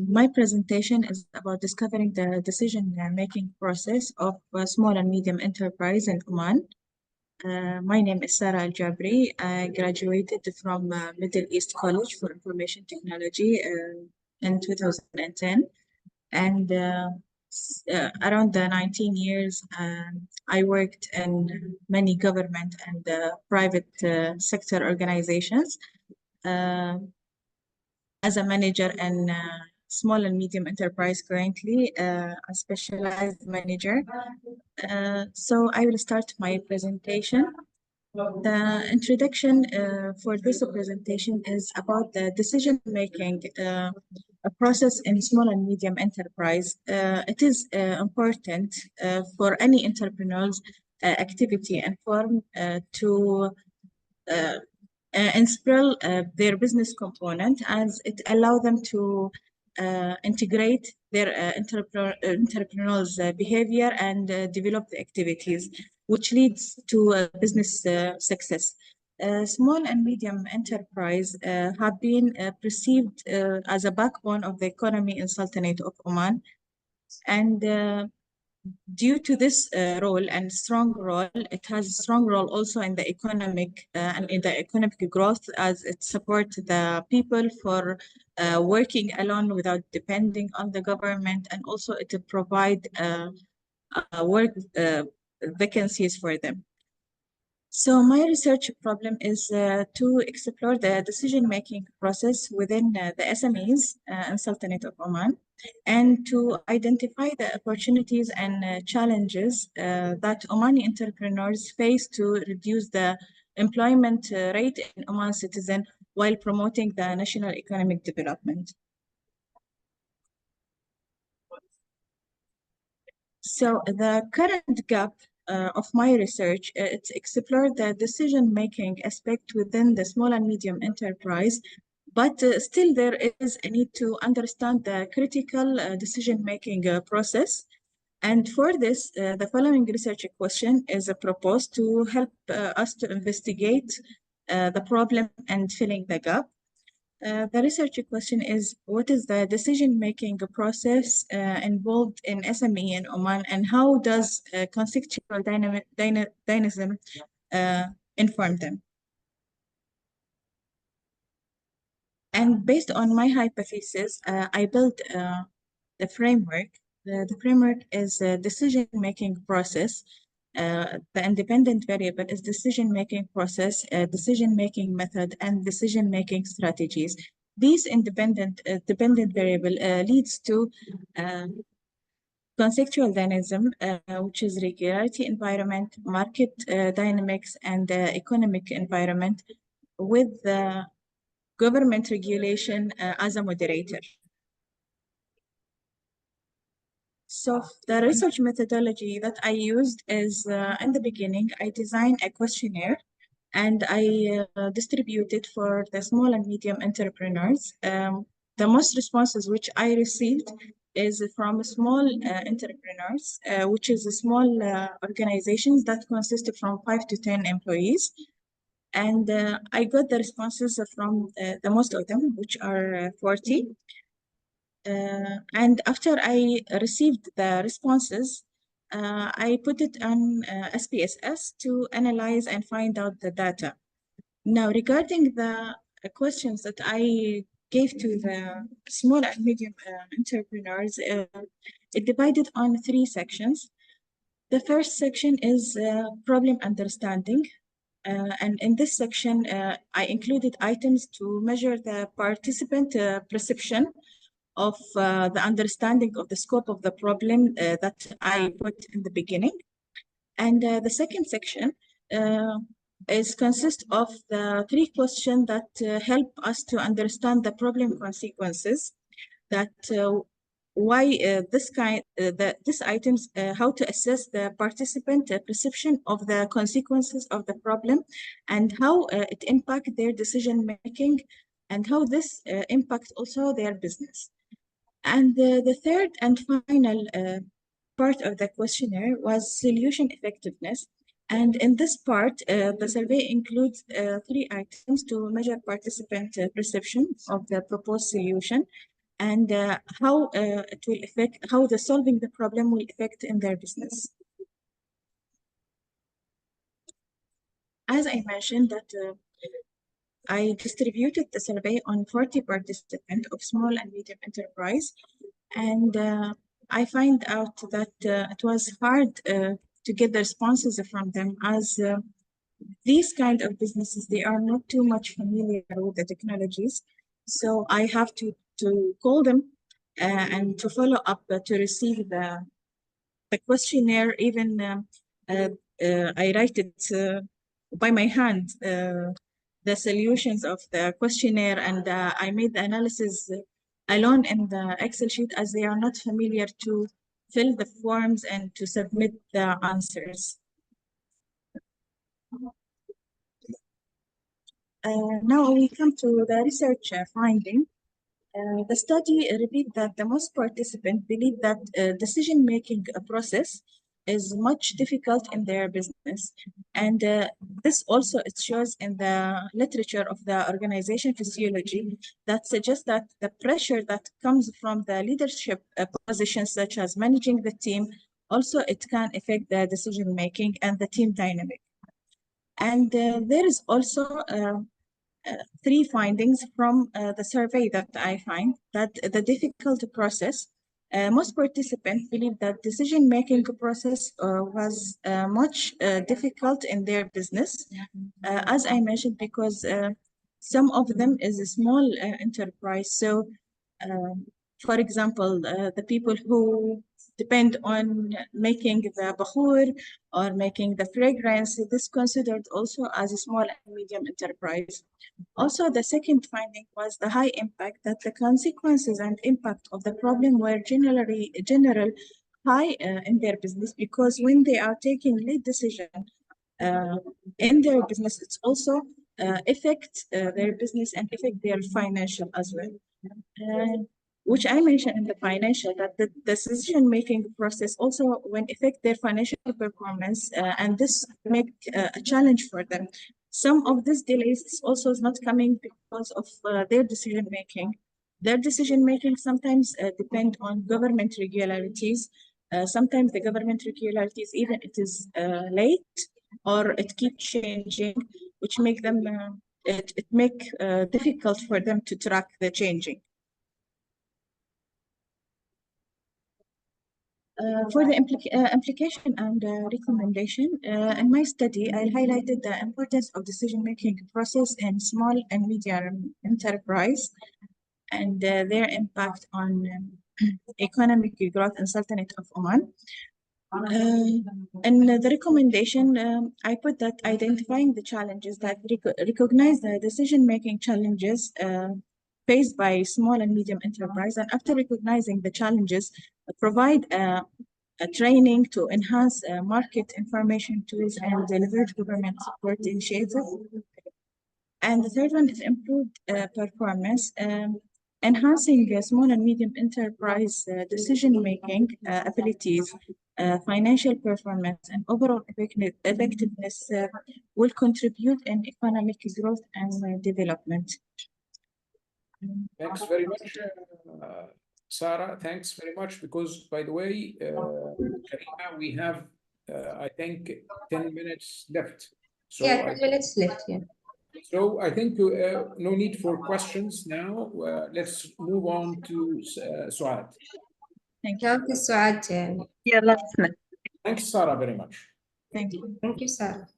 My presentation is about discovering the decision-making process of small and medium enterprise in Oman. My name is Sara Jabri. I graduated from Middle East College for Information Technology in 2010. And around the 19 years, I worked in many government and private sector organizations. As a manager in small and medium enterprise currently, a specialized manager. So I will start my presentation. The introduction for this presentation is about the decision-making a process in small and medium enterprise. It is important for any entrepreneur's activity and firm to inspire their business component, as it allows them to integrate their entrepreneurial behavior and develop the activities, which leads to business success. Small and medium enterprise have been perceived as a backbone of the economy in Sultanate of Oman, and due to this role and strong role, it has a strong role also in the economic and in the economic growth, as it supports the people for working alone without depending on the government, and also it provide work vacancies for them. So my research problem is to explore the decision-making process within the SMEs in Sultanate of Oman, and to identify the opportunities and challenges that Omani entrepreneurs face to reduce the employment rate in Oman citizen while promoting the national economic development. So the current gap of my research, it's explored the decision-making aspect within the small and medium enterprise, but still there is a need to understand the critical decision-making process. And for this, the following research question is proposed to help us to investigate the problem and filling the gap. The research question is, what is the decision-making process involved in SME in Oman, and how does contextual dynamism inform them? And based on my hypothesis, I built the framework. The framework is a decision-making process. The independent variable is decision-making process, decision-making method, and decision-making strategies. These dependent variable leads to contextual dynamism, which is regularity environment, market dynamics, and economic environment, with government regulation as a moderator. So the research methodology that I used is, in the beginning, I designed a questionnaire and I distributed for the small and medium entrepreneurs. The most responses which I received is from small entrepreneurs, which is a small organizations that consist from 5 to 10 employees. And I got the responses from the most of them, which are 40. And after I received the responses, I put it on SPSS to analyze and find out the data. Now, regarding the questions that I gave to the small and medium entrepreneurs, it divided on 3 sections. The first section is problem understanding. And in this section, I included items to measure the participant perception of the understanding of the scope of the problem that I put in the beginning. And the second section consists of the 3 questions that help us to understand the problem consequences, that why this items, how to assess the participant perception of the consequences of the problem, and how it impacts their decision making, and how this impacts also their business. And the third and final part of the questionnaire was solution effectiveness. And in this part, the survey includes 3 items to measure participant perception of the proposed solution. and how it will affect, how the solving the problem will affect in their business. As I mentioned that I distributed the survey on 40 participants of small and medium enterprise, and I find out that it was hard to get the responses from them, as these kind of businesses, they are not too much familiar with the technologies. So I have to call them and to follow up to receive the questionnaire. Even I write it by my hand, the solutions of the questionnaire, and I made the analysis alone in the Excel sheet, as they are not familiar to fill the forms and to submit the answers. Now we come to the research finding. The study revealed that the most participants believe that decision-making process is much difficult in their business. And this also it shows in the literature of the organization physiology that suggests that the pressure that comes from the leadership positions, such as managing the team, also it can affect the decision-making and the team dynamic. And there is also three findings from the survey that I find that the difficult process, most participants believe that decision-making process was much difficult in their business, as I mentioned, because some of them is a small enterprise. So, for example, the people who depend on making the bahur or making the fragrance, this considered also as a small and medium enterprise. Also, the second finding was the high impact, that the consequences and impact of the problem were general high in their business, because when they are taking lead decision in their business, it's also affect their business and affect their financial as well. Which I mentioned in the financial, that the decision-making process also when affect their financial performance, and this make a challenge for them. Some of these delays also is not coming because of their decision-making. Their decision-making sometimes depend on government regularities. Sometimes the government regularities, even it is late or it keeps changing, which make them, it make difficult for them to track the changing. For the implication and recommendation, in my study, I highlighted the importance of decision-making process in small and medium enterprise and their impact on economic growth in Sultanate of Oman. In the recommendation, I put that identifying the challenges that recognize the decision-making challenges faced by small and medium enterprise, and after recognizing the challenges, provide a training to enhance market information tools and deliver government support initiatives. And the third one is improved performance, enhancing small and medium enterprise decision-making abilities, financial performance, and overall effectiveness will contribute in economic growth and development. Thanks very much, Sara. Thanks very much, because, by the way, Karima, we have, I think, 10 minutes left. So yeah, 10 minutes left, yeah. So I think no need for questions now. Let's move on to Suad. Thank Now to Suad. Yeah, last minute. Thanks, Sara, very much. you. Thank you, Sara.